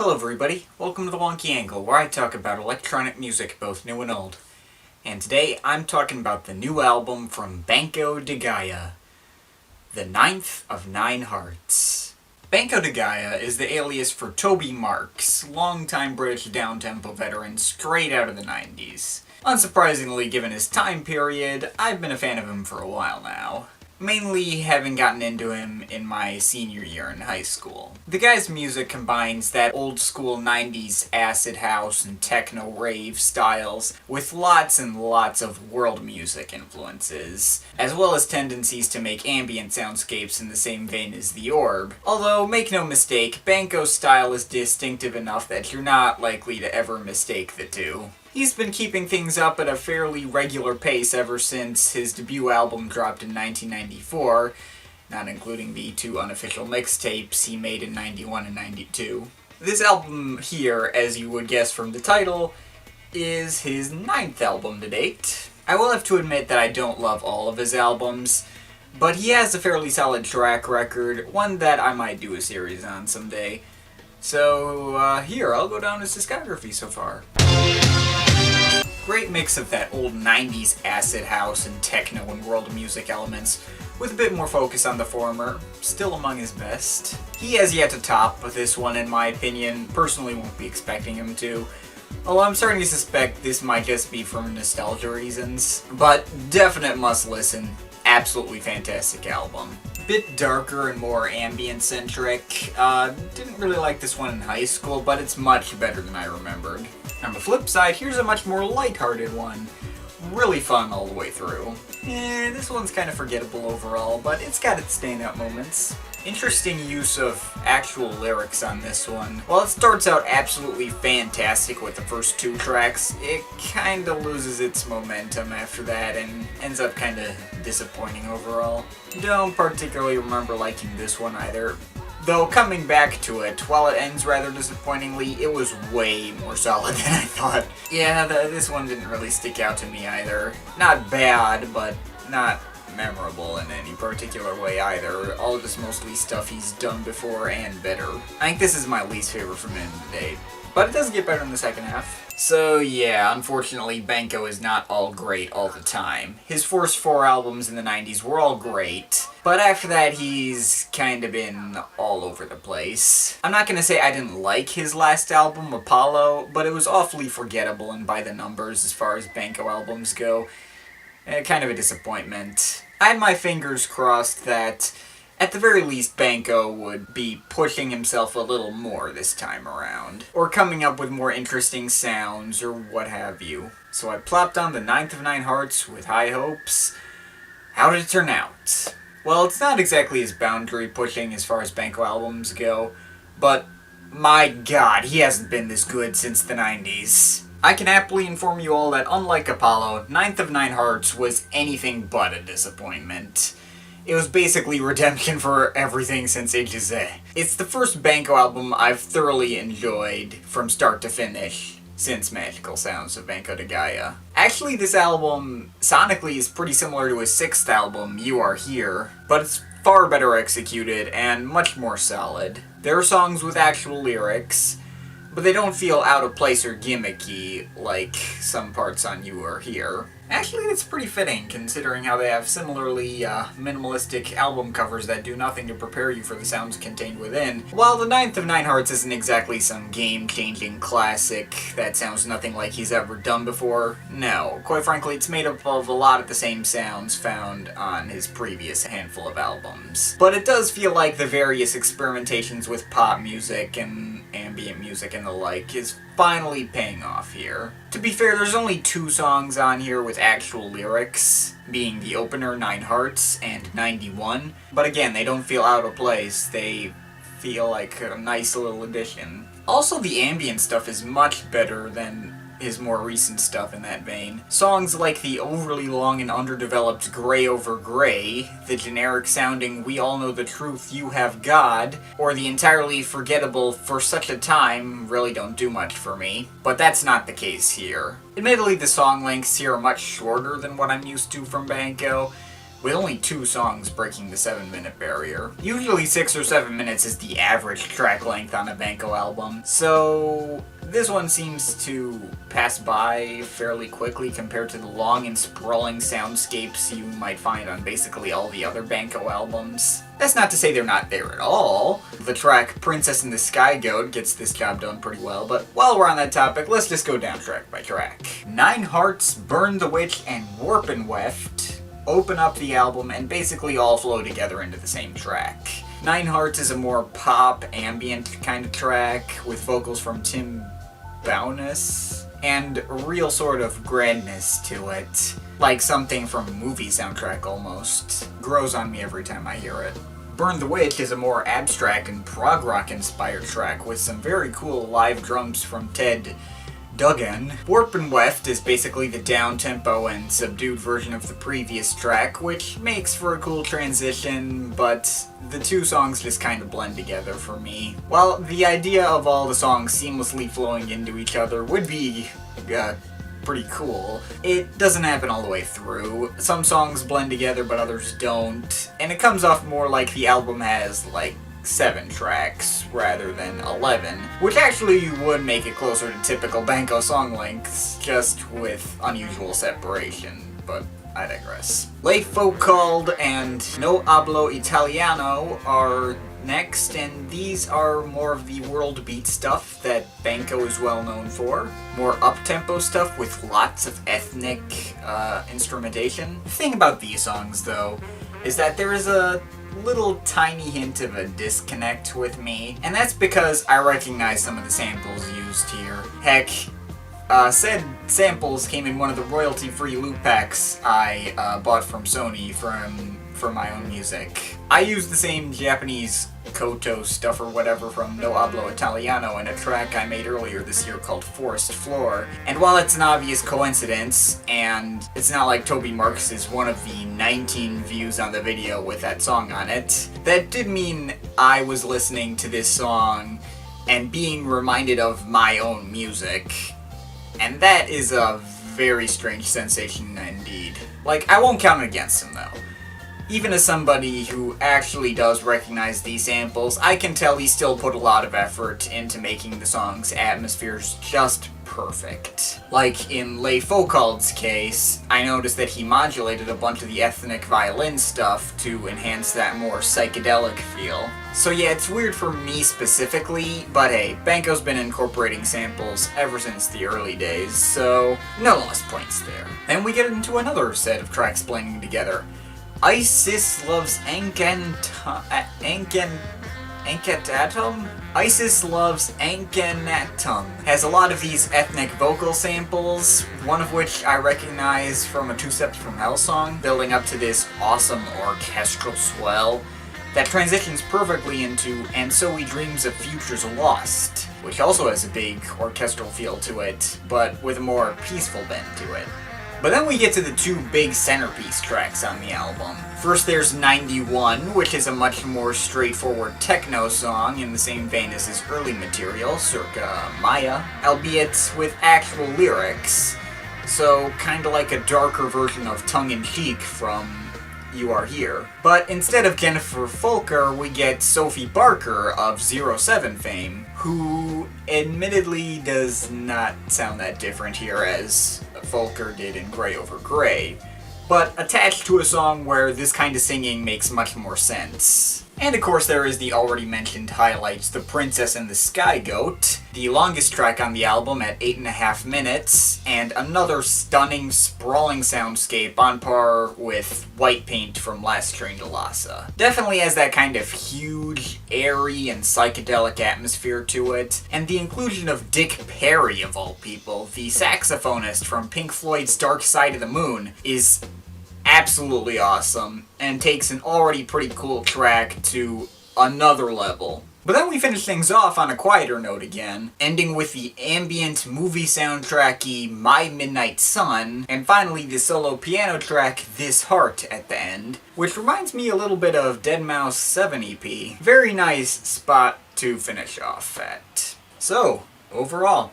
Hello everybody, welcome to the Wonky Angle, where I talk about electronic music, both new and old. And today I'm talking about the new album from Banco de Gaia, The Ninth of Nine Hearts. Banco de Gaia is the alias for Toby Marks, longtime British downtempo veteran straight out of the 90s. Unsurprisingly, given his time period, I've been a fan of him for a while now. Mainly having gotten into him in my senior year in high school. The guy's music combines that old school 90s acid house and techno rave styles with lots and lots of world music influences, as well as tendencies to make ambient soundscapes in the same vein as the Orb. Although, make no mistake, Banco's style is distinctive enough that you're not likely to ever mistake the two. He's been keeping things up at a fairly regular pace ever since his debut album dropped in 1994, not including the two unofficial mixtapes he made in 91 and 92. This album here, as you would guess from the title, is his ninth album to date. I will have to admit that I don't love all of his albums, but he has a fairly solid track record, one that I might do a series on someday. So, here, I'll go down his discography so far. Great mix of that old 90s acid house and techno and world music elements, with a bit more focus on the former, still among his best. He has yet to top this one in my opinion, personally won't be expecting him to, although I'm starting to suspect this might just be for nostalgia reasons, but definite must listen, absolutely fantastic album. Bit darker and more ambient-centric. Didn't really like this one in high school, but it's much better than I remembered. On the flip side, here's a much more lighthearted one. Really fun all the way through. This one's kind of forgettable overall, but it's got its standout moments. Interesting use of actual lyrics on this one. While it starts out absolutely fantastic with the first two tracks, it kinda loses its momentum after that and ends up kinda disappointing overall. Don't particularly remember liking this one either. Though coming back to it, while it ends rather disappointingly, it was way more solid than I thought. Yeah, this one didn't really stick out to me either. Not bad, but not memorable in any particular way either. All just mostly stuff he's done before and better. I think this is my least favorite from him to date. But it does get better in the second half. So yeah, unfortunately Banco is not all great all the time. His first four albums in the 90s were all great, but after that he's kinda been all over the place. I'm not gonna say I didn't like his last album, Apollo, but it was awfully forgettable and by the numbers as far as Banco albums go. Kind of a disappointment. I had my fingers crossed that at the very least, Banco would be pushing himself a little more this time around, or coming up with more interesting sounds, or what have you. So I plopped on the Ninth of Nine Hearts with high hopes. How did it turn out? Well, it's not exactly as boundary pushing as far as Banco albums go, but my god, he hasn't been this good since the 90s. I can happily inform you all that unlike Apollo, Ninth of Nine Hearts was anything but a disappointment. It was basically redemption for everything since Ages. It's the first Banco album I've thoroughly enjoyed from start to finish since Magical Sounds of Banco de Gaia. Actually, this album sonically is pretty similar to his sixth album, You Are Here, but it's far better executed and much more solid. There are songs with actual lyrics, but they don't feel out of place or gimmicky like some parts on You Are Here. Actually, it's pretty fitting, considering how they have similarly minimalistic album covers that do nothing to prepare you for the sounds contained within. While the Ninth of Nine Hearts isn't exactly some game-changing classic that sounds nothing like he's ever done before, no. Quite frankly, it's made up of a lot of the same sounds found on his previous handful of albums. But it does feel like the various experimentations with pop music and ambient music and the like is finally paying off here. To be fair, there's only two songs on here with actual lyrics, being the opener, Nine Hearts, and 91. But again, they don't feel out of place, they feel like a nice little addition. Also, the ambient stuff is much better than his more recent stuff in that vein. Songs like the overly long and underdeveloped Gray Over Gray, the generic sounding We All Know the Truth, You Have God, or the entirely forgettable For Such a Time really don't do much for me, but that's not the case here. Admittedly, the song lengths here are much shorter than what I'm used to from Banco, with only 2 songs breaking the 7-minute barrier. Usually 6 or 7 minutes is the average track length on a Banco album, so this one seems to pass by fairly quickly compared to the long and sprawling soundscapes you might find on basically all the other Banco albums. That's not to say they're not there at all. The track Princess and the Sky Goat gets this job done pretty well, but while we're on that topic, let's just go down track by track. Nine Hearts, Burn the Witch, and Warp and Weft open up the album and basically all flow together into the same track. Nine Hearts is a more pop, ambient kind of track with vocals from Tim Bowness and a real sort of grandness to it. Like something from a movie soundtrack almost. Grows on me every time I hear it. Burn the Witch is a more abstract and prog rock inspired track with some very cool live drums from Ted Duggan. Warp and Weft is basically the down-tempo and subdued version of the previous track, which makes for a cool transition, but the 2 songs just kind of blend together for me. While the idea of all the songs seamlessly flowing into each other would be pretty cool, it doesn't happen all the way through. Some songs blend together but others don't, and it comes off more like the album has like 7 tracks rather than 11, which actually would make it closer to typical Banco song lengths, just with unusual separation, but I digress. Le Foucauld and No Hablo Italiano are next, and these are more of the Worldbeat stuff that Banco is well known for. More up-tempo stuff with lots of ethnic instrumentation. The thing about these songs, though, is that there is a little tiny hint of a disconnect with me, and that's because I recognize some of the samples used here. Heck, said samples came in one of the royalty-free loop packs I bought from Sony for my own music. I used the same Japanese koto stuff or whatever from No Hablo Italiano in a track I made earlier this year called Forest Floor. And while it's an obvious coincidence, and it's not like Toby Marks is one of the 19 views on the video with that song on it, that did mean I was listening to this song and being reminded of my own music. And that is a very strange sensation indeed. Like, I won't count it against him though. Even as somebody who actually does recognize these samples, I can tell he still put a lot of effort into making the song's atmospheres just perfect. Like in Le Foucauld's case, I noticed that he modulated a bunch of the ethnic violin stuff to enhance that more psychedelic feel. So yeah, it's weird for me specifically, but hey, Banco's been incorporating samples ever since the early days, so no lost points there. Then we get into another set of tracks blending together. Isis Loves Enkenatum? Isis Loves Enkenatum has a lot of these ethnic vocal samples, one of which I recognize from a 2 Steps from Hell song, building up to this awesome orchestral swell that transitions perfectly into And So We Dreams of Futures Lost, which also has a big orchestral feel to it, but with a more peaceful bend to it. But then we get to the 2 big centerpiece tracks on the album. First there's 91, which is a much more straightforward techno song in the same vein as his early material, circa Maya, albeit with actual lyrics, so kinda like a darker version of Tongue-in-Cheek from You Are Here. But instead of Jennifer Fulker, we get Sophie Barker of 07 fame, who admittedly does not sound that different here as Fulker did in Grey Over Grey, but attached to a song where this kind of singing makes much more sense. And of course there is the already mentioned highlights, The Princess and the Sky Goat, the longest track on the album at 8.5 minutes, and another stunning, sprawling soundscape on par with White Paint from Last Train to Lhasa. Definitely has that kind of huge, airy, and psychedelic atmosphere to it, and the inclusion of Dick Perry, of all people, the saxophonist from Pink Floyd's Dark Side of the Moon, is absolutely awesome, and takes an already pretty cool track to another level. But then we finish things off on a quieter note again, ending with the ambient movie soundtracky My Midnight Sun, and finally the solo piano track This Heart at the end, which reminds me a little bit of Deadmau5 7 EP. Very nice spot to finish off at. So, overall,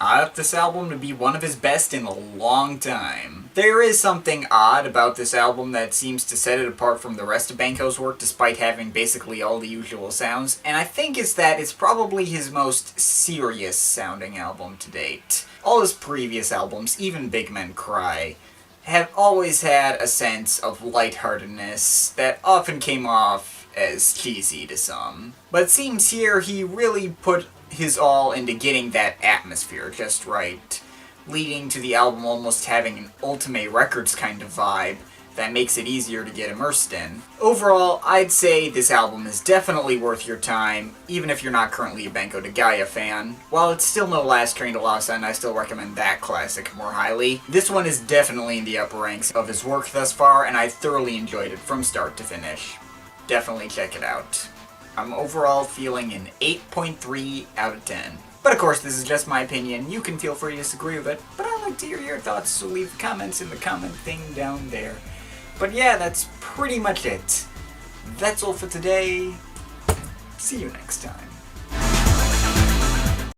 thought this album to be one of his best in a long time. There is something odd about this album that seems to set it apart from the rest of Banco's work despite having basically all the usual sounds, and I think it's that it's probably his most serious sounding album to date. All his previous albums, even Big Men Cry, have always had a sense of lightheartedness that often came off as cheesy to some. But it seems here he really put his all into getting that atmosphere just right, leading to the album almost having an Ultimate Records kind of vibe that makes it easier to get immersed in. Overall, I'd say this album is definitely worth your time, even if you're not currently a Banco de Gaia fan. While it's still no Last Train to Lausanne, I still recommend that classic more highly. This one is definitely in the upper ranks of his work thus far, and I thoroughly enjoyed it from start to finish. Definitely check it out. I'm overall feeling an 8.3 out of 10. But of course, this is just my opinion. You can feel free to disagree with it, but I'd like to hear your thoughts, so leave comments in the comment thing down there. But yeah, that's pretty much it. That's all for today. See you next time.